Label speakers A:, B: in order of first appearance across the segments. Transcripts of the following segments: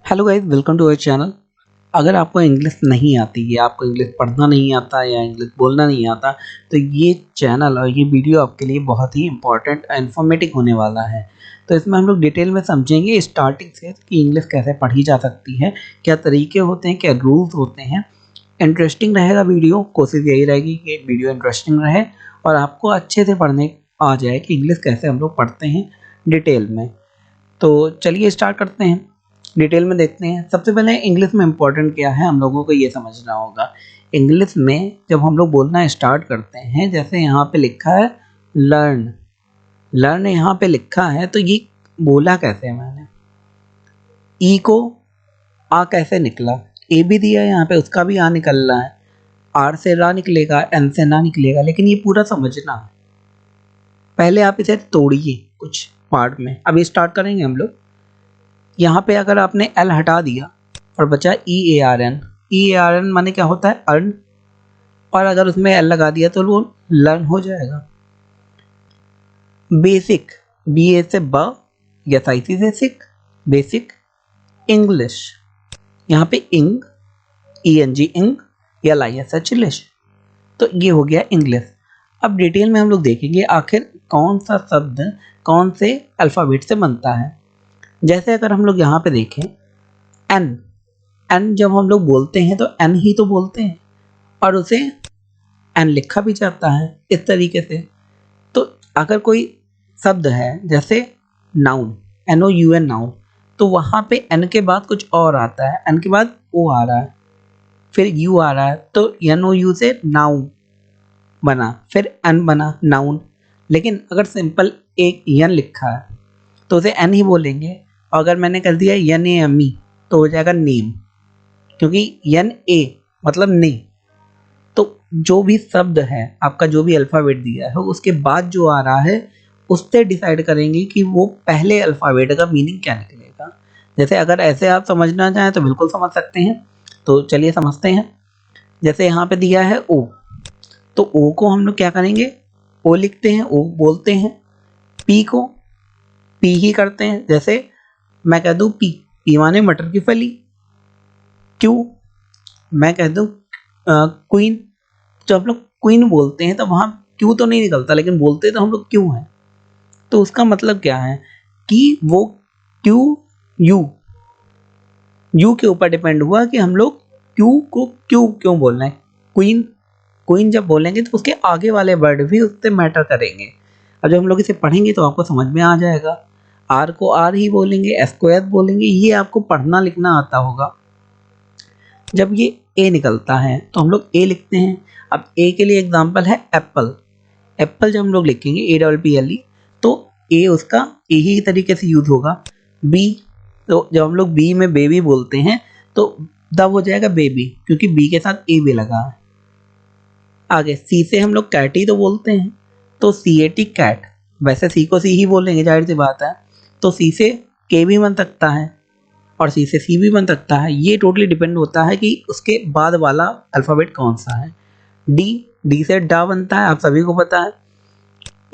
A: Hello guys, welcome to our channel. अगर आपको English नहीं आती है, आपको इंग्लिश पढ़ना नहीं आता या इंग्लिश बोलना नहीं आता, तो ये चैनल और ये वीडियो आपके लिए बहुत ही इंपॉर्टेंट और इन्फॉर्मेटिव होने वाला है। तो इसमें हम लोग डिटेल में समझेंगे स्टार्टिंग से कि इंग्लिश कैसे पढ़ी जा सकती है, क्या तरीके होते हैं, क्या रूल्स होते हैं। इंटरेस्टिंग रहेगा वीडियो, कोशिश यही रहेगी कि वीडियो इंटरेस्टिंग रहे और आपको अच्छे से पढ़ने आ जाए कि इंग्लिश कैसे हम लोग पढ़ते हैं डिटेल में। तो चलिए स्टार्ट करते हैं, डिटेल में देखते हैं। सबसे पहले इंग्लिश में इम्पोर्टेंट क्या है हम लोगों को ये समझना होगा। इंग्लिश में जब हम लोग बोलना स्टार्ट करते हैं, जैसे यहाँ पे लिखा है लर्न, लर्न यहाँ पे लिखा है, तो ये बोला कैसे है मैंने, ई को आ कैसे निकला, ए भी दिया है यहाँ पे, उसका भी आ निकल रहा है, आर से रा निकलेगा, एन से ना निकलेगा, लेकिन ये पूरा समझना है। पहले आप इसे तोड़िए कुछ पार्ट में, अभी स्टार्ट करेंगे हम लोग। यहाँ पे अगर आपने एल हटा दिया और बचा E A R N, E A R N माने क्या होता है, अर्न, और अगर उसमें एल लगा दिया तो वो लर्न हो जाएगा। बेसिक, बी ए से ब या सी से सिक, बेसिक इंग्लिश, यहाँ पे इंग, ई एन जी इंग या लाई एस एच लिश, तो ये हो गया इंग्लिश। अब डिटेल में हम लोग देखेंगे आखिर कौन सा शब्द कौन से अल्फ़ाबेट से बनता है। जैसे अगर हम लोग यहाँ पे देखें एन, एन जब हम लोग बोलते हैं तो एन ही तो बोलते हैं और उसे एन लिखा भी जाता है इस तरीके से। तो अगर कोई शब्द है जैसे noun, N O U N noun, तो वहाँ पे एन के बाद कुछ और आता है, एन के बाद ओ आ रहा है, फिर यू आ रहा है, तो एन ओ यू से नाउन बना, फिर एन बना नाउन। लेकिन अगर सिंपल एक एन लिखा है तो उसे एन ही बोलेंगे, और अगर मैंने कर दिया एन ए एम ई तो हो जाएगा नेम, क्योंकि एन ए मतलब ने। तो जो भी शब्द है आपका, जो भी अल्फ़ाबेट दिया है, उसके बाद जो आ रहा है उससे डिसाइड करेंगे कि वो पहले अल्फ़ाबेट का मीनिंग क्या निकलेगा। जैसे अगर ऐसे आप समझना चाहें तो बिल्कुल समझ सकते हैं, तो चलिए समझते हैं। जैसे यहाँ पे दिया है ओ, तो ओ को हम लोग क्या करेंगे, ओ लिखते हैं, ओ बोलते हैं। पी को पी ही करते हैं, जैसे मैं कह दूँ पी, पी माने मटर की फली। क्यू मैं कह दूँ क्वीन, जब हम लोग क्वीन बोलते हैं तो वहाँ क्यू तो नहीं निकलता, लेकिन बोलते तो हम लोग क्यों हैं। तो उसका मतलब क्या है कि वो क्यू, यू के ऊपर डिपेंड हुआ कि हम लोग क्यू को क्यों बोलना है। क्वीन, क्वीन जब बोलेंगे तो उसके आगे वाले वर्ड भी उससे मैटर करेंगे। अब जब हम लोग इसे पढ़ेंगे तो आपको समझ में आ जाएगा। आर को आर ही बोलेंगे, एस को एस बोलेंगे, ये आपको पढ़ना लिखना आता होगा। जब ये ए निकलता है तो हम लोग ए लिखते हैं। अब ए के लिए एग्जांपल है एप्पल, एप्पल जब हम लोग लिखेंगे A double P L E, तो ए उसका ए ही तरीके से यूज होगा। बी, तो जब हम लोग बी में बेबी बोलते हैं तो तब हो जाएगा बेबी, क्योंकि बी के साथ ए भी लगा है। आगे सी से हम लोग कैट ही तो बोलते हैं, तो सी ए टी कैट, वैसे सी को सी ही बोलेंगे, जाहिर सी बात है। तो सी से के भी बन सकता है और सी से सी भी बन सकता है, ये टोटली डिपेंड होता है कि उसके बाद वाला अल्फ़ाबेट कौन सा है। डी, डी से डा बनता है, आप सभी को पता है।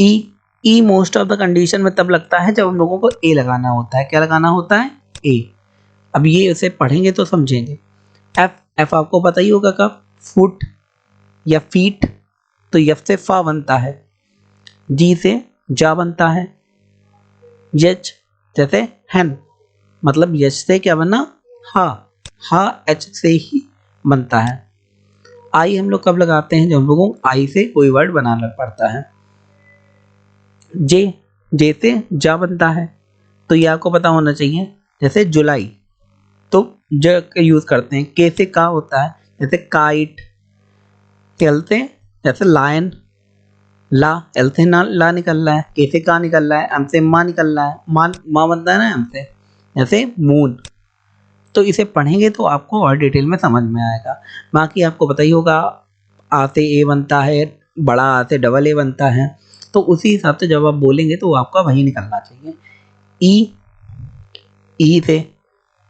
A: ई, ई मोस्ट ऑफ द कंडीशन में तब लगता है जब हम लोगों को ए लगाना होता है। क्या लगाना होता है, ए। अब ये उसे पढ़ेंगे तो समझेंगे। एफ, एफ आपको पता ही होगा कब, फुट या फीट, तो यफ से फा बनता है। जी से जा बनता है। यच, जैसे हैन, मतलब यच से क्या बना, हा, हा एच से ही बनता है। आई हम लोग कब लगाते हैं, जब हम लोगों को आई से कोई वर्ड बनाना पड़ता है। जे, जे से जा बनता है, तो ये आपको पता होना चाहिए। जैसे जुलाई, तो ज का यूज करते हैं। के से का होता है, जैसे काइट। एल से जैसे लायन, ला, एल से ना ला निकल रहा है, के से का निकल रहा है, एम से माँ निकल रहा है, माँ बनता है ना एम से। जैसे मून, तो इसे पढ़ेंगे तो आपको और डिटेल में समझ में आएगा। बाकी आपको पता ही होगा, आ से ए बनता है, बड़ा आ से डबल ए बनता है, तो उसी हिसाब से जब आप बोलेंगे तो आपका वही निकलना चाहिए। ई, ई से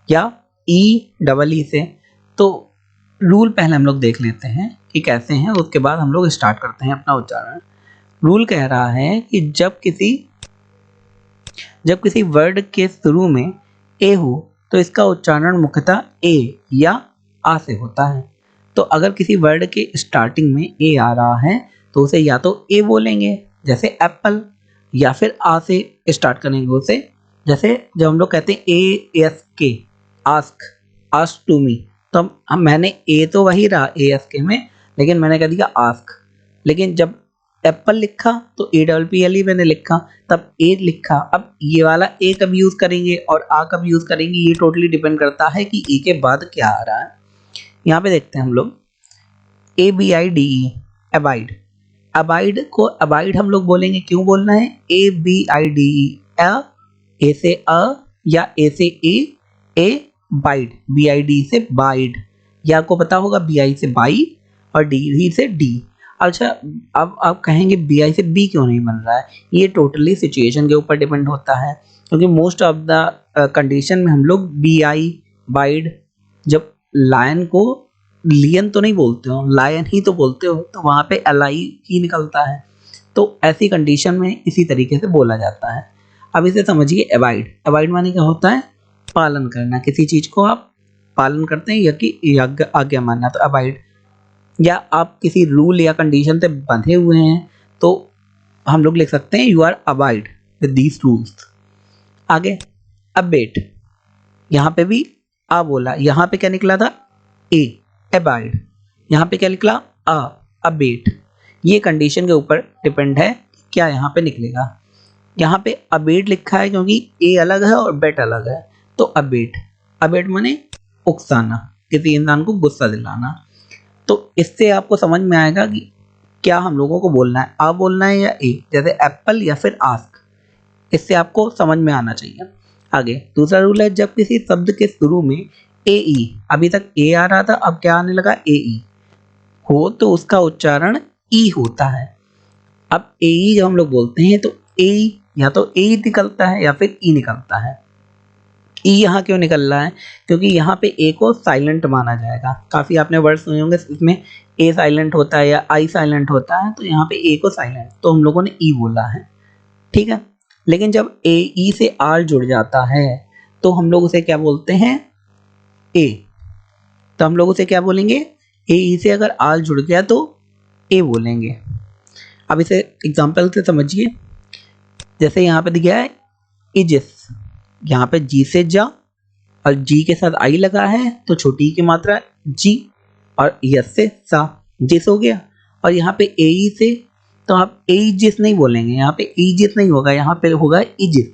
A: या ई डबल ई से। तो रूल पहले हम लोग देख लेते हैं कि कैसे हैं, उसके बाद हम लोग स्टार्ट करते हैं अपना उच्चारण। रूल कह रहा है कि जब किसी वर्ड के शुरू में ए हो तो इसका उच्चारण मुख्यतः ए या आ से होता है। तो अगर किसी वर्ड के स्टार्टिंग में ए आ रहा है तो उसे या तो ए बोलेंगे जैसे एप्पल, या फिर आ से स्टार्ट करेंगे उसे, जैसे जब हम लोग कहते हैं ए एस के, आस्क, आस्क टू मी, तो हम मैंने ए तो वही रहा ए एस के में, लेकिन मैंने कह दिया आस्क। लेकिन जब एप्पल लिखा तो A double P L E मैंने लिखा, तब ए लिखा। अब ये वाला ए कब यूज करेंगे और आ कब यूज करेंगे, ये टोटली डिपेंड करता है कि ए के बाद क्या आ रहा है। यहाँ पे देखते हैं हम लोग A B I D E, abide. Abide को अबाइड हम लोग बोलेंगे, क्यों बोलना है, ए बी आई डी ई, ए से अ या ए से ए बाइड, बी आई डी से बाइड, या आपको पता होगा बी आई से बाई और डी से डी। अच्छा, अब आप कहेंगे बी आई से बी क्यों नहीं बन रहा है, ये टोटली सिचुएशन के ऊपर डिपेंड होता है, क्योंकि मोस्ट ऑफ द कंडीशन में हम लोग बी आई बाइड, जब लायन को लियन तो नहीं बोलते हो, लायन ही तो बोलते हो, तो वहाँ पे एल आई ही निकलता है। तो ऐसी कंडीशन में इसी तरीके से बोला जाता है। अब इसे समझिए, अवॉइड। अवॉइड माने क्या होता है, पालन करना, किसी चीज को आप पालन करते हैं या कि आज्ञा मानना, तो अवॉइड। या आप किसी रूल या कंडीशन से बंधे हुए हैं तो हम लोग लिख सकते हैं you are avoid with these rules. आगे अबेट, यहाँ पे भी आ बोला, यहाँ पे क्या निकला था, ए अबॉइड, यहाँ पे क्या निकला, आ अबेट। ये कंडीशन के ऊपर डिपेंड है क्या यहाँ पे निकलेगा। यहाँ पे अबेट लिखा है क्योंकि ए अलग है और बेट अलग है, तो अबेट। अबेट माने उकसाना, किसी इंसान को गुस्सा दिलाना। तो इससे आपको समझ में आएगा कि क्या हम लोगों को बोलना है, आ बोलना है या ए, जैसे एप्पल या फिर आस्क। इससे आपको समझ में आना चाहिए। आगे दूसरा रूल है, जब किसी शब्द के शुरू में ए ई, अभी तक ए आ रहा था, अब क्या आने लगा, ए ई हो, तो उसका उच्चारण ई होता है। अब ए ई जब हम लोग बोलते हैं तो ए या तो ए निकलता है या फिर ई निकलता है। ई यहाँ क्यों निकल रहा है, क्योंकि यहाँ पे ए को साइलेंट माना जाएगा। काफ़ी आपने वर्ड सुने होंगे इसमें ए साइलेंट होता है या आई साइलेंट होता है, तो यहाँ पे ए को साइलेंट, तो हम लोगों ने ई बोला है, ठीक है। लेकिन जब ए ई से आर जुड़ जाता है तो हम लोग उसे क्या बोलते हैं, ए। तो हम लोग उसे क्या बोलेंगे, ए ई से अगर आर जुड़ गया तो ए बोलेंगे। अब इसे एग्जाम्पल से समझिए, जैसे यहाँ पे दिया है इजिस, यहाँ पे जी से जा और जी के साथ आई लगा है तो छोटी की मात्रा जी, और यस से सा, जिस हो गया। और यहाँ पे ए ई से, तो आप ए जिस नहीं बोलेंगे, यहाँ पे ई जिस नहीं होगा, यहाँ पे होगा इजिस,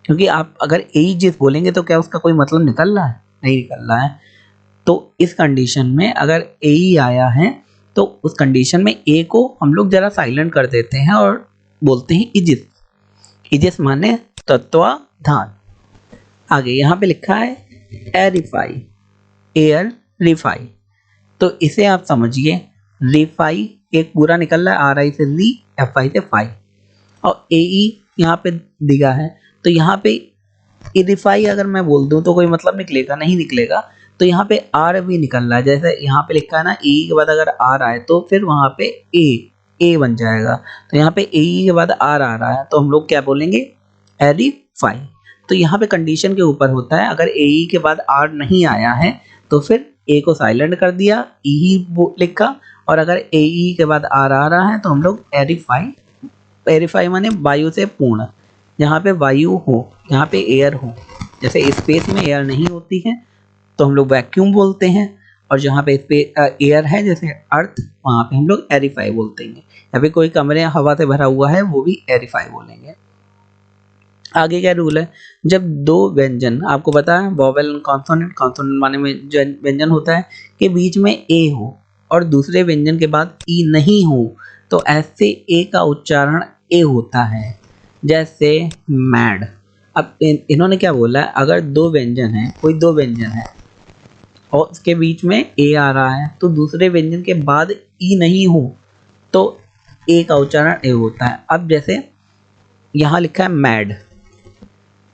A: क्योंकि आप अगर ए जिस बोलेंगे तो क्या उसका कोई मतलब निकल रहा है, नहीं निकल रहा है। तो इस कंडीशन में अगर ए ई आया है तो उस कंडीशन में ए को हम लोग जरा साइलेंट कर देते हैं और बोलते हैं इजिस। इजिस माने तत्वाधान। आगे यहाँ पे लिखा है एरिफाई, एयर रिफाई, तो इसे आप समझिए, रिफाई एक पूरा निकल रहा है, आर आई से री, एफ आई से फाई, और ए ई यहाँ पे दिया है, तो यहाँ पे इरिफाई अगर मैं बोल दूं तो कोई मतलब निकलेगा, नहीं निकलेगा। तो यहाँ पे आर भी निकल रहा है, जैसे यहाँ पे लिखा है ना, ई के बाद अगर आर आए तो फिर वहाँ पे ए बन जाएगा। तो यहाँ पे ए के बाद आर आ रहा है तो हम लोग क्या बोलेंगे, एरिफाई। तो यहाँ पे कंडीशन के ऊपर होता है, अगर ए के बाद आर नहीं आया है तो फिर ए को साइलेंट कर दिया, ई लिखा, और अगर ए के बाद आर आ रहा है तो हम लोग एरिफाई। एरिफाई माने वायु से पूर्ण, जहाँ पे वायु हो, जहाँ पे एयर हो, जैसे स्पेस में एयर नहीं होती है तो हम लोग वैक्यूम बोलते हैं, और जहाँ पे एयर है जैसे अर्थ, वहाँ पे हम लोग एरिफाई बोलते हैं। या फिर कोई कमरे हवा से भरा हुआ है वो भी एरिफाई बोलेंगे। आगे क्या रूल है, जब दो व्यंजन, आपको पता है वोवेल एंड कॉन्सोनेंट, कॉन्सोनेंट माने में जो व्यंजन होता है के बीच में ए हो और दूसरे व्यंजन के बाद ई नहीं हो, तो ऐसे ए का उच्चारण ए होता है, जैसे मैड। अब इन्होंने क्या बोला है, अगर दो व्यंजन है, कोई दो व्यंजन है और उसके बीच में ए आ रहा है तो दूसरे व्यंजन के बाद ई नहीं हो तो ए का उच्चारण ए होता है। अब जैसे यहाँ लिखा है मैड,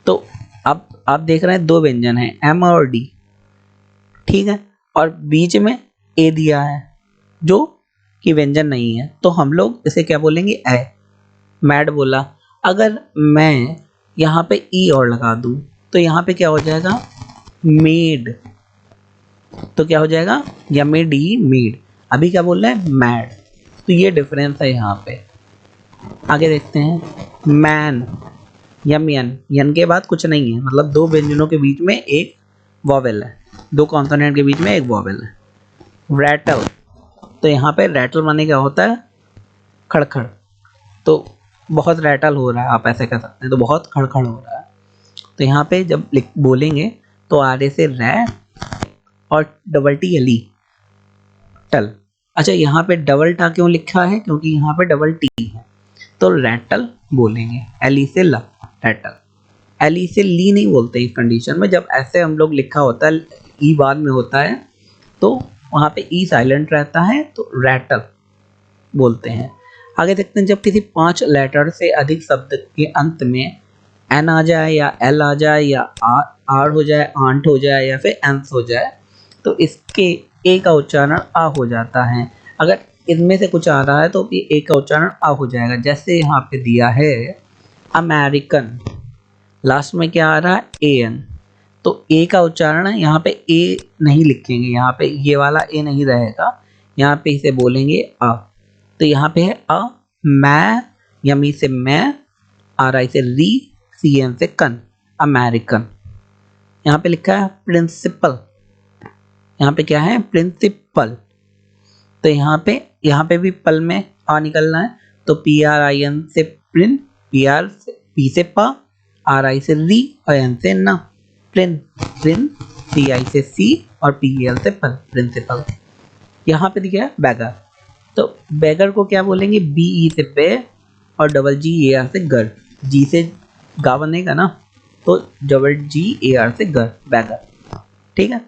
A: तो अब आप देख रहे हैं दो व्यंजन हैं, एम और डी, ठीक है, और बीच में ए दिया है जो कि व्यंजन नहीं है, तो हम लोग इसे क्या बोलेंगे, ए, मैड बोला। अगर मैं यहाँ पे ई और लगा दूँ तो यहाँ पे क्या हो जाएगा, मेड, तो क्या हो जाएगा, यमी डी मेड। अभी क्या बोल रहे हैं, मैड। तो ये डिफरेंस है यहाँ पे। आगे देखते हैं, मैन, यन, यन के बाद कुछ नहीं है, मतलब दो व्यंजनों के बीच में एक वॉवेल है, दो कॉन्सोनेंट के बीच में एक वॉवेल है। रैटल, तो यहाँ पे रैटल माने क्या होता है, खड़खड़। तो बहुत रैटल हो रहा है, आप ऐसे कह सकते हैं, तो बहुत खड़खड़ हो रहा है। तो यहाँ पे जब बोलेंगे तो आगे से रै और डबल टी एल ई, टल। अच्छा, यहाँ पे डबल टा क्यों लिखा है, क्योंकि यहाँ पे डबल टी है, तो रैटल बोलेंगे, एल ई से ला, रैटल। एल ई से ली नहीं बोलते इस कंडीशन में, जब ऐसे हम लोग लिखा होता है, ई बाद में होता है, तो वहाँ पे ई साइलेंट रहता है, तो रैटल बोलते हैं। आगे देखते हैं, जब किसी 5 लेटर से अधिक शब्द के अंत में एन आ जाए या एल आ जाए या आर हो जाए, आंट हो जाए या फिर एंस हो जाए, तो इसके ए का उच्चारण आ हो जाता है। अगर इनमें से कुछ आ रहा है तो ए का उच्चारण आ हो जाएगा। जैसे यहाँ पे दिया है अमेरिकन, लास्ट में क्या आ रहा है, ए एन, तो ए का उच्चारण है, यहाँ पे ए नहीं लिखेंगे, यहाँ पे ये वाला ए नहीं रहेगा, यहाँ पे इसे बोलेंगे आ। तो यहाँ पे है अ, मैं, यमी से मैं, आर आई से री, सी एन से कन, अमेरिकन। यहाँ पे लिखा है प्रिंसिपल, यहाँ पे क्या है, प्रिंसिपल। तो यहाँ पे भी पल में आ निकलना है, तो पी आर आई एन से प्रिन, पी आर से पी से पा, आर आई से री और एन से ना, प्रिन, प्रिन, सी आई से सी और पी एल से पल, प्रिंसिपल। यहाँ पे दिया है बैगर, तो बैगर को क्या बोलेंगे, बी ई से बे और डबल जी ए आर से गर, जी से गा बनेगा ना, तो डबल जी ए आर से गर, बैगर। ठीक है,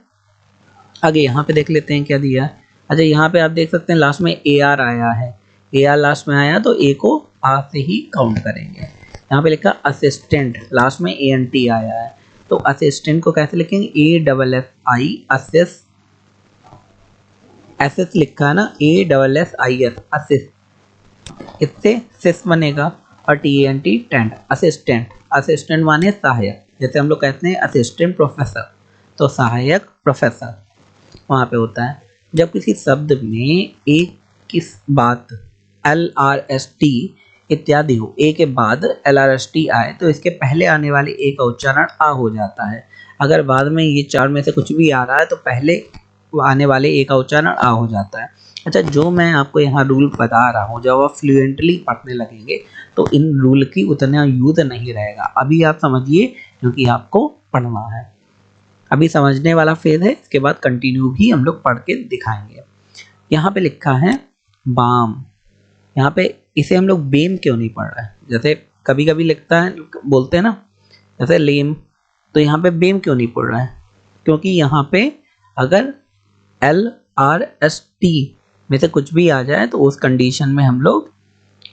A: आगे यहाँ पे देख लेते हैं क्या दिया है। अच्छा, यहाँ पे आप देख सकते हैं लास्ट में ए आर आया है, ए आर लास्ट में आया तो ए को आ से ही काउंट करेंगे। यहाँ पे लिखा असिस्टेंट, लास्ट में ए एन टी आया है, तो असिस्टेंट को कैसे लिखेंगे, ए डबल एस आई, असिस, एस एस लिखा है ना, A double S I S, असिस, इससे सिस बनेगा, और T N T tent, assistant. Assistant माने सहायक, जैसे हम लोग कहते हैं असिस्टेंट प्रोफेसर, तो सहायक प्रोफेसर वहाँ पे होता है। जब किसी शब्द में एक किस बात एल आर एस टी इत्यादि हो, ए के बाद एल आर एस टी आए, तो इसके पहले आने वाले ए का उच्चारण आ हो जाता है। अगर बाद में ये चार में से कुछ भी आ रहा है तो पहले आने वाले ए का उच्चारण आ हो जाता है। अच्छा, जो मैं आपको यहाँ रूल बता रहा हूँ, जब आप फ्लुएंटली पढ़ने लगेंगे तो इन रूल की उतना यूज नहीं रहेगा। अभी आप समझिए, क्योंकि आपको पढ़ना है, अभी समझने वाला फेज है, इसके बाद कंटिन्यू भी हम लोग पढ़ के दिखाएंगे। यहाँ पे लिखा है बाम, यहाँ पे इसे हम लोग बेम क्यों नहीं पढ़ रहे हैं, जैसे कभी कभी लिखता है, बोलते हैं ना, जैसे लेम, तो यहाँ पे बेम क्यों नहीं पढ़ रहे हैं, क्योंकि यहाँ पे अगर एल आर एस टी में से कुछ भी आ जाए तो उस कंडीशन में हम लोग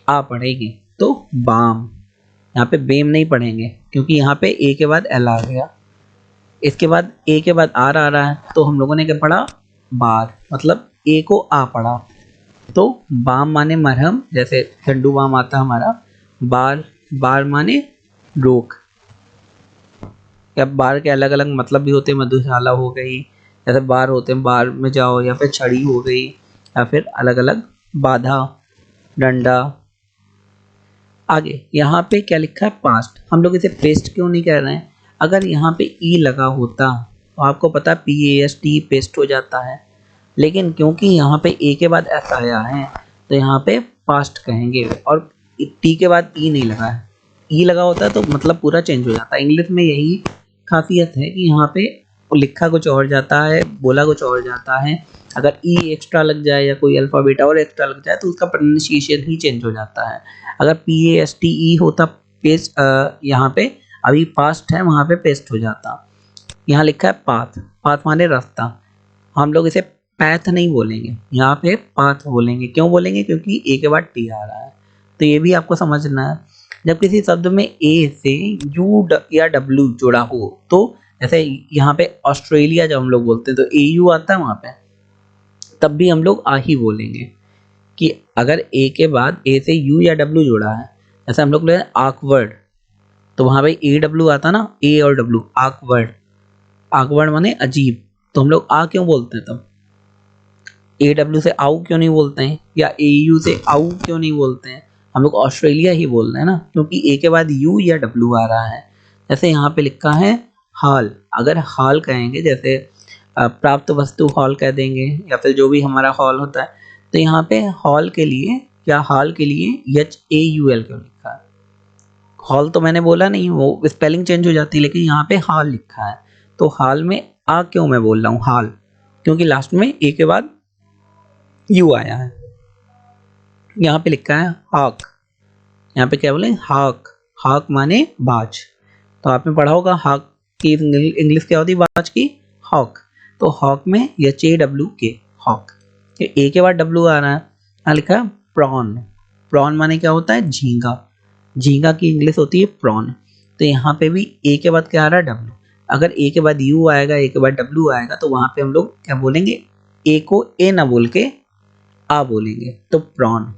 A: आ पढ़ेंगे, तो बाम। यहाँ पे बेम नहीं पढ़ेंगे क्योंकि यहाँ पे ए के बाद एल आ गया, इसके बाद ए के बाद आर आ रहा है, तो हम लोगों ने क्या पढ़ा, बार, मतलब ए को आ पढ़ा। तो बाम माने मरहम, जैसे झंडू बाम आता है हमारा, बार, बार माने रोक। या बार के अलग अलग मतलब भी होते हैं, मधुशाला हो गई, जैसे बार होते हैं बार में जाओ, या फिर छड़ी हो गई, या फिर अलग अलग बाधा, डंडा। आगे यहाँ पे क्या लिखा है, पास्ट। हम लोग इसे पेस्ट क्यों नहीं कह रहे हैं, अगर यहाँ पे ई लगा होता तो आपको पता P A S T paste हो जाता है, लेकिन क्योंकि यहाँ पे ए के बाद एस आया है तो यहाँ पे पास्ट कहेंगे, और टी के बाद ई नहीं लगा है। ई लगा होता है तो मतलब पूरा चेंज हो जाता है। इंग्लिश में यही खासियत है कि यहाँ पे लिखा कुछ और जाता है, बोला कुछ और जाता है। अगर ई एक्स्ट्रा लग जाए या कोई अल्फ़ाबेट और एक्स्ट्रा लग जाए तो उसका प्रोनाउंसिएशन ही चेंज हो जाता है। अगर P A S T E होता पेस्ट, यहाँ पे अभी पास्ट है, वहाँ पे पेस्ट हो जाता। यहाँ लिखा है पाथ, पाथ माने रास्ता, हम लोग इसे पैथ नहीं बोलेंगे, यहाँ पे पाथ बोलेंगे। क्यों बोलेंगे, क्योंकि ए के बाद टी आ रहा है। तो ये भी आपको समझना है। जब किसी शब्द में ए से यू या डब्ल्यू जुड़ा हो, तो जैसे यहाँ पे ऑस्ट्रेलिया जब हम लोग बोलते हैं तो ए यू आता है वहाँ पे, तब भी हम लोग आ ही बोलेंगे। कि अगर ए के बाद ए से यू या डब्ल्यू जुड़ा है, जैसे हम लोग बोले आकवर्ड, तो वहाँ पे ए डब्ल्यू आता ना, ए और डब्ल्यू, आकवर्ड। awkward माने अजीब, तो हम लोग आ क्यों बोलते हैं तब? AW से आउ क्यों नहीं बोलते हैं, या AU से आउ क्यों नहीं बोलते हैं? हम लोग ऑस्ट्रेलिया ही बोल रहे हैं ना, क्योंकि ए के बाद यू या डब्ल्यू आ रहा है। जैसे यहाँ पे लिखा है हाल, अगर हाल कहेंगे जैसे प्राप्त वस्तु हॉल कह देंगे, या फिर जो भी हमारा हॉल होता है, तो यहाँ पे हॉल के लिए या हाल के लिए HAUL क्यों लिखा है? हॉल तो मैंने बोला नहीं, वो स्पेलिंग चेंज हो जाती है, लेकिन यहाँ पे हाल लिखा है, तो हाल में आ क्यों मैं बोल रहा हूँ हाल, क्योंकि लास्ट में ए के बाद यू आया है। यहाँ पे लिखा है हॉक, यहाँ पे क्या बोले हॉक, हॉक माने बाज, तो आपने पढ़ा होगा हॉक की इंग्लिश क्या होती है बाज की, हॉक, तो हॉक में HAWK हॉक, ए के बाद डब्ल्यू आ रहा है, यहाँ लिखा है प्रॉन, प्रॉन माने क्या होता है झींगा, झींगा की इंग्लिश होती है प्रॉन, तो यहाँ पे भी ए के बाद क्या आ रहा है डब्ल्यू, अगर ए के बाद यू आएगा ए के बाद डब्ल्यू आएगा तो वहां पे हम लोग क्या बोलेंगे, ए को ए ना बोल के आ बोलेंगे, तो प्रॉन।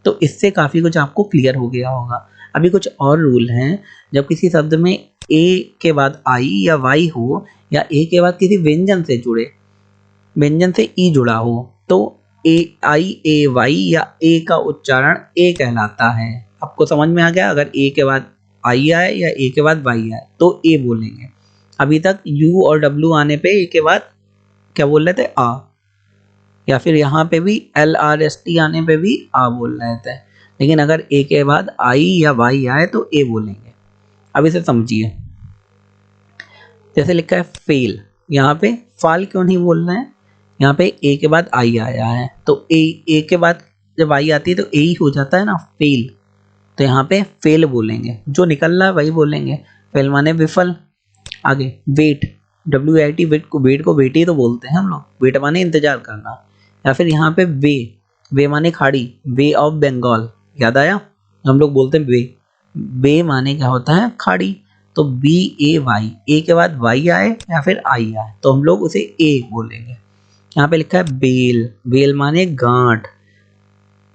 A: तो इससे काफ़ी कुछ आपको क्लियर हो गया होगा। अभी कुछ और रूल हैं, जब किसी शब्द में ए के बाद आई या वाई हो, या ए के बाद किसी व्यंजन से जुड़े, व्यंजन से ई जुड़ा हो, तो AIAY या ए का उच्चारण ए कहलाता है। आपको समझ में आ गया, अगर ए के बाद आई आए या ए के बाद वाई आए तो ए बोलेंगे। अभी तक यू और डब्ल्यू आने पे ए के बाद क्या बोल रहे थे आ, या फिर यहाँ पे भी LRST आने पे भी आ बोल रहे थे, लेकिन अगर ए के बाद आई या वाई आए तो ए बोलेंगे। अब इसे समझिए, जैसे लिखा है फेल, यहाँ पे फाल क्यों नहीं बोल रहे हैं, यहाँ पे ए के बाद आई आया है, तो ए के बाद जब आई आती है तो ए ही हो जाता है ना फेल, तो यहाँ पे फेल बोलेंगे, जो निकल रहा है वही बोलेंगे, फेल माने विफल। आगे वेट, WAIT वेट को वेट ही तो बोलते हैं हम लोग, वेट माने इंतजार करना। या फिर यहाँ पे वे, वे माने खाड़ी, वे ऑफ बंगाल, याद आया, हम लोग बोलते हैं वे, वे माने क्या होता है खाड़ी, तो BAY, ए के बाद वाई आए या फिर आई आए तो हम लोग उसे ए बोलेंगे। यहाँ पे लिखा है बेल, बेल माने गांठ,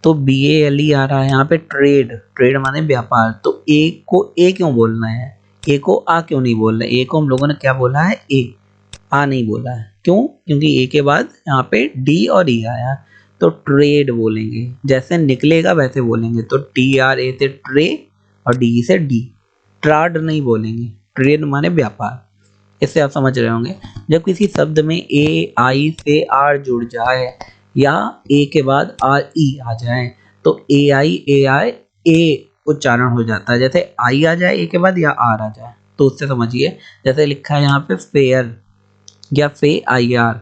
A: तो BALE आ रहा है। यहाँ पे ट्रेड, ट्रेड माने व्यापार, तो ए को ए क्यों बोलना है, ए को आ क्यों नहीं बोल रहे, ए को हम लोगों ने क्या बोला है ए, आ नहीं बोला है, क्यों, क्योंकि ए के बाद यहाँ पे डी और ई आया, तो ट्रेड बोलेंगे, जैसे निकलेगा वैसे बोलेंगे, तो TRA से ट्रे और डी से डी, ट्राड नहीं बोलेंगे, ट्रेड माने व्यापार। इससे आप समझ रहे होंगे, जब किसी शब्द में AI से R जुड़ जाए या ए के बाद RE आ जाए तो AI ए उच्चारण हो जाता है, जैसे आई आ जाए ए के बाद या आर आ जाए, तो उससे समझिए, जैसे लिखा है यहाँ पे फेयर या फे IR,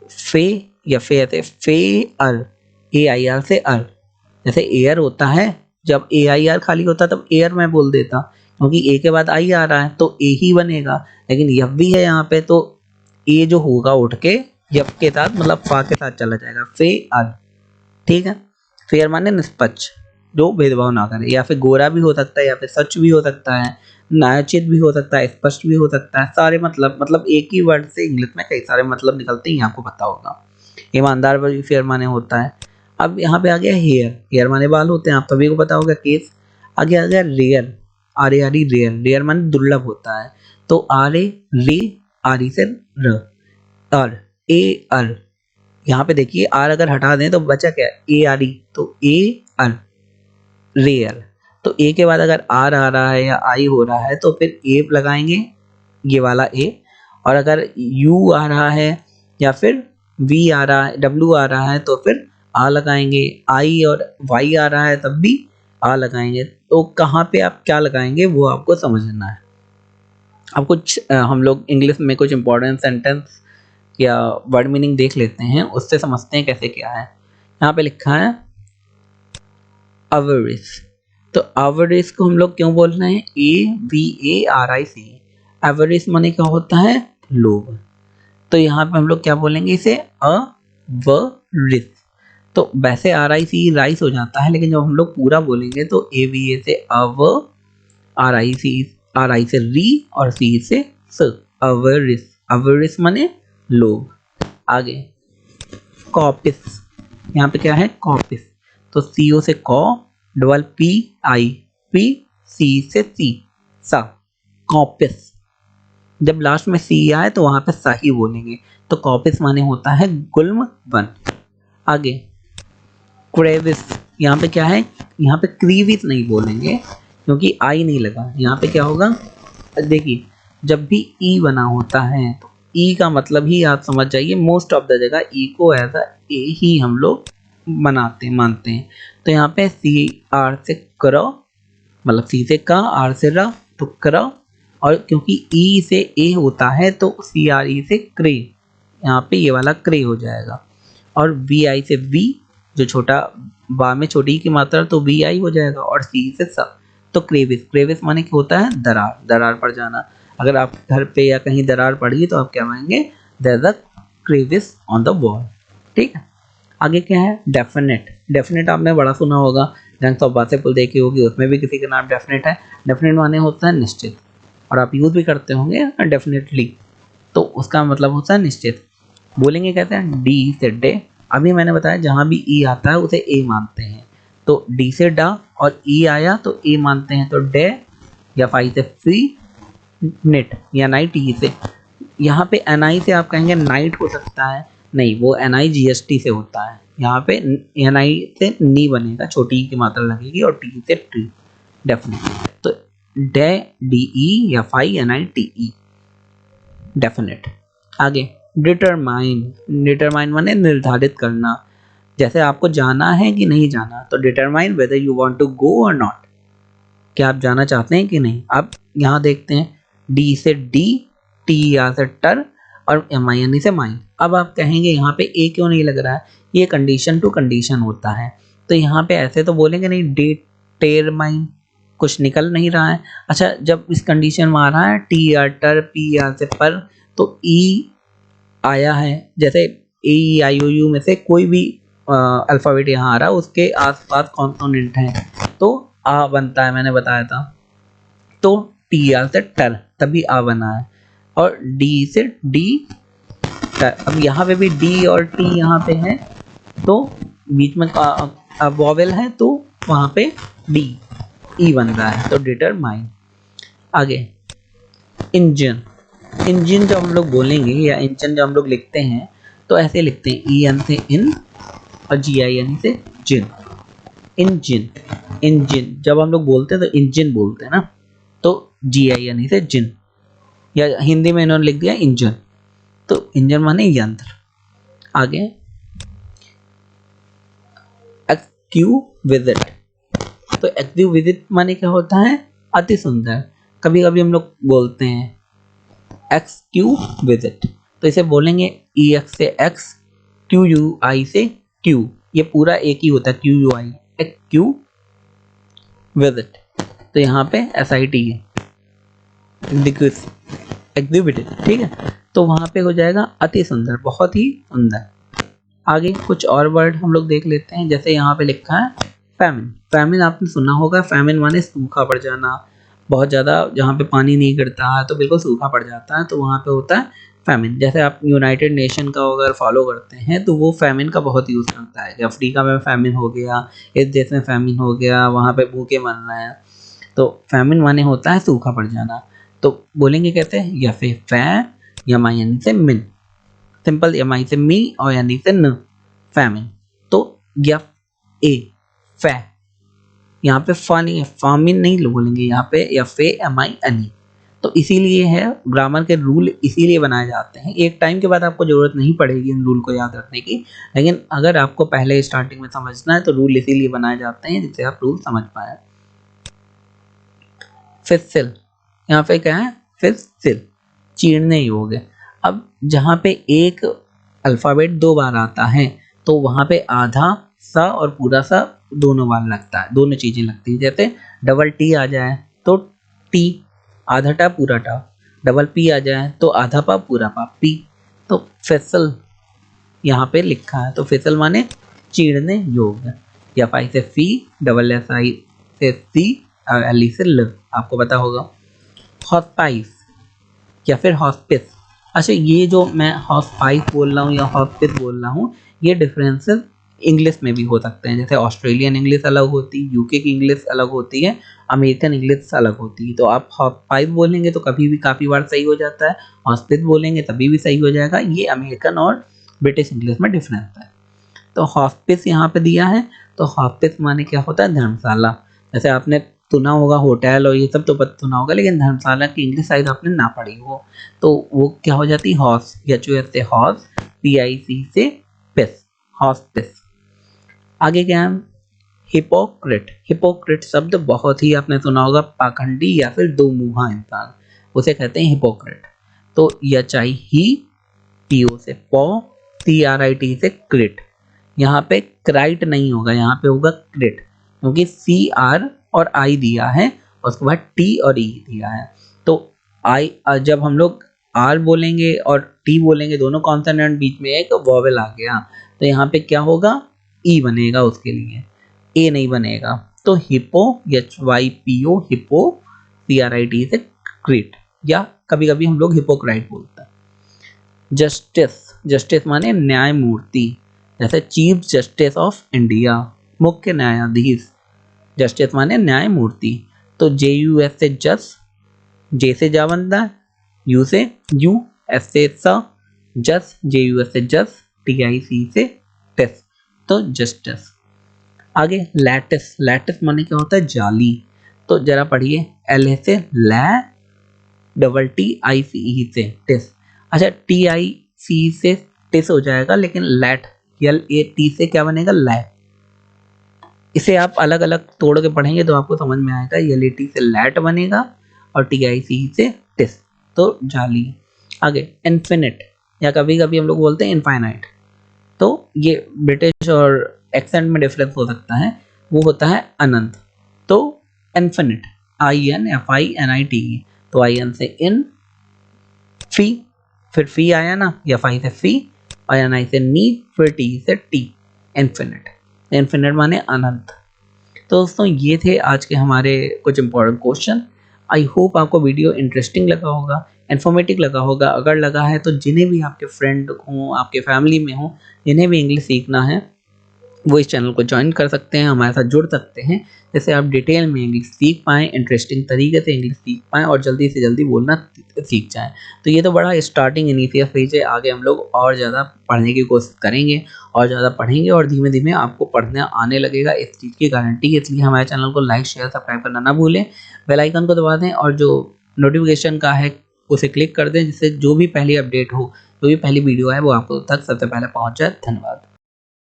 A: फे या फे ऐसे फेयर, AIR से अर, जैसे एयर होता है, जब AIR खाली होता तब एयर मैं बोल देता, क्योंकि ए के बाद आई आ रहा है तो ए ही बनेगा, लेकिन यह भी है यहाँ पे तो ए जो होगा उठ के यप के साथ मतलब फा के साथ चला जाएगा, फेयर, ठीक है। फेयर माने निष्पक्ष, जो भेदभाव ना करे, या फिर गोरा भी हो सकता है, या फिर सच भी हो सकता है, न्यायोचित भी हो सकता है, स्पष्ट भी हो सकता है, सारे मतलब एक ही वर्ड से इंग्लिश में कई सारे मतलब निकलते हैं, आपको पता होगा। ईमानदार भी फेयर माने होता है। अब यहाँ पे आ गया हेयर, हेयर माने बाल होते हैं, आप सभी को पता होगा केस। आगे आ गया रेयर, RARE रेयर, रेयर माने दुर्लभ होता है, तो RE से र, अर, ए अर, यहाँ पे देखिए आर अगर हटा दें तो बचा क्या, ARE, तो ए अर, रेयर, तो ए के बाद अगर आर आ रहा है या आई हो रहा है तो फिर ए लगाएंगे, ये वाला ए, और अगर यू आ रहा है या फिर वी आ रहा है, डब्ल्यू आ रहा है तो फिर आ लगाएंगे, आई और वाई आ रहा है तब भी आ लगाएंगे, तो कहाँ पे आप क्या लगाएंगे वो आपको समझना है। अब कुछ हम लोग इंग्लिश में कुछ इंपॉर्टेंट सेंटेंस या वर्ड मीनिंग देख लेते हैं, उससे समझते हैं कैसे क्या है। यहाँ पे लिखा है अवरिस, तो अवरिस को हम लोग क्यों बोल रहे हैं, AVARIC, अवरिस माने क्या होता है लोभ, तो यहाँ पे हम लोग क्या बोलेंगे इसे अवरिस, तो वैसे RIC राइस हो जाता है, लेकिन जब हम लोग पूरा बोलेंगे तो AVA से अव, RI से री और C से स, अवरिस, अवरिस माने लोभ। आगे कॉपिस, यहाँ पे क्या है कॉपिस, तो CO से कॉ, डबल PI, P, C से सी, सा, कॉपिस। जब लास्ट में सी आए तो वहां पे सही बोलेंगे। तो कॉपिस माने होता है गुल्म वन। आगे क्रेविस, यहाँ पे क्या है, यहाँ पे क्रीविस नहीं बोलेंगे क्योंकि आई नहीं लगा। यहाँ पे क्या होगा, देखिए जब भी ई बना होता है तो ई का मतलब ही आप समझ जाइए, मोस्ट ऑफ द जगह ई को एज अ ए ही हम लोग मानते हैं। तो यहाँ पे सी आर से करो, मतलब सी से का, आर से रा, तो करो। और क्योंकि ई से ए होता है तो सी आर ई से क्रे, यहाँ पे ये वाला क्रे हो जाएगा। और वी आई से वी, जो छोटा बा में छोटी की मात्रा, तो वी आई हो जाएगा। और सी से सा, तो क्रेविस, क्रेविस माने क्या होता है, दरार, दरार पड़ जाना। अगर आप घर पे या कहीं दरार पड़ी तो आप क्या मानेंगे, there is a crevice on the wall. ठीक है, आगे क्या है, डेफिनेट। डेफिनेट आपने बड़ा सुना होगा, जंक्स ऑफ वासेपुल देखी होगी, उसमें भी किसी का नाम डेफिनेट है। डेफिनेट माने होता है निश्चित, और आप यूज भी करते होंगे डेफिनेटली, तो उसका मतलब होता है निश्चित। बोलेंगे कहते हैं डी से डे। अभी मैंने बताया जहां भी ई आता है उसे ए मानते हैं, तो डी से डा और ई आया तो ए मानते हैं, तो डे या फाई से फी, नेट या नाइट ई से। यहाँ पे एन आई से आप कहेंगे नाइट हो सकता है, नहीं, वो एन आई जी एस टी से होता है। यहाँ पे एन आई से नी बनेगा, छोटी की मात्रा लगेगी, और टी से ट्री, डेफिनेट। तो डे डी ई या फाई N I T E, definite. आगे डिटरमाइन। डिटरमाइन माने निर्धारित करना, जैसे आपको जाना है कि नहीं जाना, तो determine whether you want to go और नॉट, क्या आप जाना चाहते हैं कि नहीं। आप यहाँ देखते हैं डी से डी, टी आर से टर, और एम आई एन ई से माइन। अब आप कहेंगे यहाँ पे ए क्यों नहीं लग रहा है, ये कंडीशन टू कंडीशन होता है। तो यहाँ पे ऐसे तो बोलेंगे नहीं, डिटरमाइन, कुछ निकल नहीं रहा है। अच्छा, जब इस कंडीशन में आ रहा है टी आर टर, पी आर से पर, तो ई आया है, जैसे ए आई ओ यू में से कोई भी अल्फ़ाबेट यहाँ आ रहा है, उसके आसपास कॉन्सोनेंट हैं तो आ बनता है, मैंने बताया था। तो टी आर से टर, तभी आ बना है। और डी से डी टर। अब यहाँ पे भी डी और टी यहाँ पे है, तो बीच में वॉवेल है, तो वहाँ पे डी ई बन रहा है, तो डिटरमाइन। आगे इंजन। इंजन जब हम लोग बोलेंगे या इंजन जब हम लोग लिखते हैं तो ऐसे लिखते हैं, ई एन से इन और जी आई एन से जिन, इंजन। इंजन जब हम लोग बोलते हैं तो इंजन बोलते हैं ना, तो जी आई एन से जिन, या हिंदी में इन्होंने लिख दिया इंजन, तो इंजन माने यंत्र। आगे एक्सक्यूविजिट। तो एक्सक्यूविजिट माने क्या होता है, अति सुंदर। कभी कभी हम लोग बोलते हैं एक्सक्यूविजिट, तो इसे बोलेंगे ई एक्स से एक्स, क्यू यू आई से क्यू, ये पूरा एक ही होता है, क्यू यू आई, एक्सक्यूविजिट। तो यहाँ पे एस आई टी है, एग्जिबिटेड, ठीक है। तो वहां पे हो जाएगा अति सुंदर, बहुत ही सुंदर। आगे कुछ और वर्ड हम लोग देख लेते हैं, जैसे यहाँ पे लिखा है फैमिन। फैमिन आपने सुना होगा, फैमिन माने सूखा पड़ जाना, बहुत ज़्यादा जहाँ पे पानी नहीं गिरता है तो बिल्कुल सूखा पड़ जाता है, तो वहाँ पे होता है फैमिन। जैसे आप यूनाइटेड नेशन का अगर फॉलो करते हैं तो वो फैमिन का बहुत यूज़ करता है कि अफ्रीका में फैमिन हो गया, इस देश में फैमिन हो गया, वहाँ पे भूखे मर रहे हैं, तो फैमिन माने होता है सूखा पड़ जाना। तो बोलेंगे कहते हैं या फिर फै, या माई यानी से मिन, सिंपल एम आई से मी और यानी से न, फैमिन। तो या ए फै, यहाँ पे फा नहीं है, फामिन नहीं बोलेंगे यहाँ पे, या फे एम आई एनी। तो इसीलिए है, ग्रामर के रूल इसीलिए बनाए जाते हैं। एक टाइम के बाद आपको जरूरत नहीं पड़ेगी इन रूल को याद रखने की, लेकिन अगर आपको पहले स्टार्टिंग में समझना है तो रूल इसीलिए बनाए जाते हैं जिससे आप रूल समझ पाए। फिसिल, यहाँ पे क्या है, फिसिल, चीरने योग्य। अब जहाँ पे एक अल्फ़ाबेट दो बार आता है तो वहाँ पे आधा सा और पूरा सा दोनों बार लगता है, दोनों चीज़ें लगती हैं। जैसे डबल टी आ जाए तो टी, आधा टा पूरा टा, डबल पी आ जाए तो आधा पा पूरा पा, पी। तो फिसल यहाँ पे लिखा है, तो फिसल माने चीरने योग्य, या फाई से फी, डबल एस आई से सी, और एल ई से ल, आपको पता होगा। हॉस्पाइस या फिर हॉस्पिस। अच्छा, ये जो मैं हॉस्पाइस बोल रहा हूँ या हॉस्पिस बोल रहा हूँ, ये डिफरेंसेस इंग्लिश में भी हो सकते हैं, जैसे ऑस्ट्रेलियन इंग्लिश अलग होती है, यूके की इंग्लिश अलग होती है, अमेरिकन इंग्लिश अलग होती है। तो आप हॉस्पाइस बोलेंगे तो कभी भी काफ़ी बार सही हो जाता है, हॉस्पिस बोलेंगे तभी भी सही हो जाएगा। ये अमेरिकन और ब्रिटिश इंग्लिश में डिफरेंस है। तो हॉस्पिस यहाँ पे दिया है, तो हॉस्पिस माने क्या होता है, धर्मशाला। जैसे आपने सुना होगा होटल और ये सब तो पता सुना होगा, लेकिन धर्मशाला की इंग्लिश शायद आपने ना पढ़ी हो, तो वो क्या हो जाती है, हॉस, HOS से हॉस, PIC से पिस, हॉस्पिस। आगे क्या है, हिपोक्रेट। हिपोक्रेट शब्द बहुत ही आपने सुना होगा, पाखंडी या फिर दो मुहा इंसान, उसे कहते हैं हिपोक्रेट। तो HI ही, PO से पो, CRIT से क्रिट। यहाँ पे क्राइट नहीं होगा, यहाँ पे होगा क्रिट, क्योंकि CR और I दिया है, उसके बाद T और E दिया है। तो I जब हम लोग R बोलेंगे और T बोलेंगे, दोनों कॉन्सोनेंट, बीच में एक वॉवेल आ गया, तो यहाँ पे क्या होगा, E बनेगा उसके लिए, A नहीं बनेगा। तो हिपो, HYPO हिपो, CRIT से क्रिट, या कभी कभी हम लोग हिपोक्राइट बोलते हैं। जस्टिस, जस्टिस माने न्यायमूर्ति, जैसे चीफ जस्टिस ऑफ इंडिया, मुख्य न्यायाधीश। जस्टिस माने न्यायमूर्ति। तो JUS से जस, J से जावंदा, U से यू, S से स, जस, JUS से जस, TIC से टिस, तो जस्टिस। आगे लैटिस, लैटिस माने क्या होता है, जाली। तो जरा पढ़िए, LA से लै, TICE से टिस। अच्छा, TIC से टिस हो जाएगा, लेकिन लैट, LAT से क्या बनेगा, लैट। इसे आप अलग अलग तोड़ के पढ़ेंगे तो आपको समझ में आएगा, LAT से लैट बनेगा और TICE से टिस, तो जाली। आगे इन्फिनिट, या कभी कभी हम लोग बोलते हैं इनफाइनाइट। तो ये ब्रिटिश और एक्सेंट में डिफरेंस हो सकता है, वो होता है अनंत। तो इन्फिनिट, INFINIT, तो IN से इन, फी, फिर फी आया ना, या फाई से फी, और NI से नी, फिर T से टी, इन्फिनिट। इन्फिनिट माने अनंत। तो दोस्तों ये थे आज के हमारे कुछ इंपॉर्टेंट क्वेश्चन। आई होप आपको वीडियो इंटरेस्टिंग लगा होगा, इन्फॉर्मेटिव लगा होगा। अगर लगा है तो जिन्हें भी आपके फ्रेंड हों, आपके फैमिली में हों, जिन्हें भी इंग्लिश सीखना है, वो इस चैनल को ज्वाइन कर सकते हैं, हमारे साथ जुड़ सकते हैं, जैसे आप डिटेल में इंग्लिश सीख पाएँ, इंटरेस्टिंग तरीके से इंग्लिश सीख पाएँ और जल्दी से जल्दी बोलना सीख जाएँ। तो ये तो बड़ा स्टार्टिंग इनिशियल फेज है, आगे हम लोग और ज़्यादा पढ़ने की कोशिश करेंगे और ज़्यादा पढ़ेंगे और धीमे धीमे आपको पढ़ना आने लगेगा, इस चीज़ की गारंटी है। इसलिए हमारे चैनल को लाइक, शेयर, सब्सक्राइब करना ना भूलें, बेल आइकन को दबा दें और जो नोटिफिकेशन का है उसे क्लिक कर दें, जिससे जो भी पहली अपडेट हो, जो भी पहली वीडियो है वो आपको तक सबसे पहले पहुँच जाए। धन्यवाद।